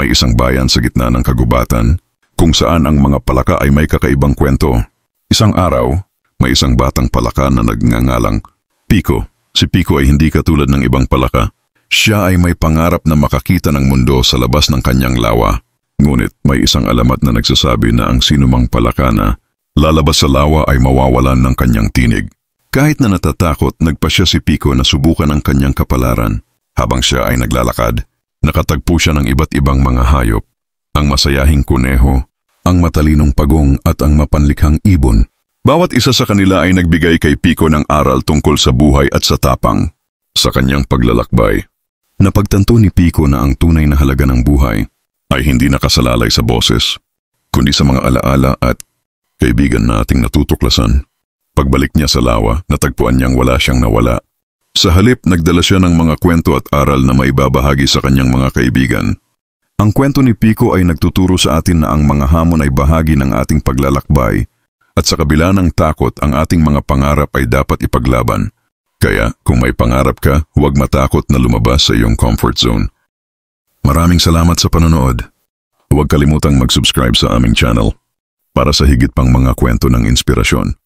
May isang bayan sa gitna ng kagubatan kung saan ang mga palaka ay may kakaibang kwento. Isang araw, may isang batang palaka na nagngangalang Pico. Si Pico ay hindi katulad ng ibang palaka. Siya ay may pangarap na makakita ng mundo sa labas ng kanyang lawa. Ngunit may isang alamat na nagsasabi na ang sinumang palaka na lalabas sa lawa ay mawawalan ng kanyang tinig. Kahit na natatakot, nagpasya si Pico na subukan ang kanyang kapalaran. Habang siya ay naglalakad, nakatagpo siya ng iba't ibang mga hayop. Ang masayahing kuneho, ang matalinong pagong at ang mapanlikhang ibon. Bawat isa sa kanila ay nagbigay kay Pico ng aral tungkol sa buhay at sa tapang. Sa kanyang paglalakbay, napagtanto ni Pico na ang tunay na halaga ng buhay ay hindi nakasalalay sa boses, kundi sa mga alaala at kaibigan na ating natutuklasan. Pagbalik niya sa lawa, natagpuan niyang wala siyang nawala. Sa halip, nagdala siya ng mga kwento at aral na maibabahagi sa kanyang mga kaibigan. Ang kwento ni Pico ay nagtuturo sa atin na ang mga hamon ay bahagi ng ating paglalakbay at sa kabila ng takot, ang ating mga pangarap ay dapat ipaglaban. Kaya, kung may pangarap ka, huwag matakot na lumabas sa iyong comfort zone. Maraming salamat sa panonood. Huwag kalimutang mag-subscribe sa aming channel para sa higit pang mga kwento ng inspirasyon.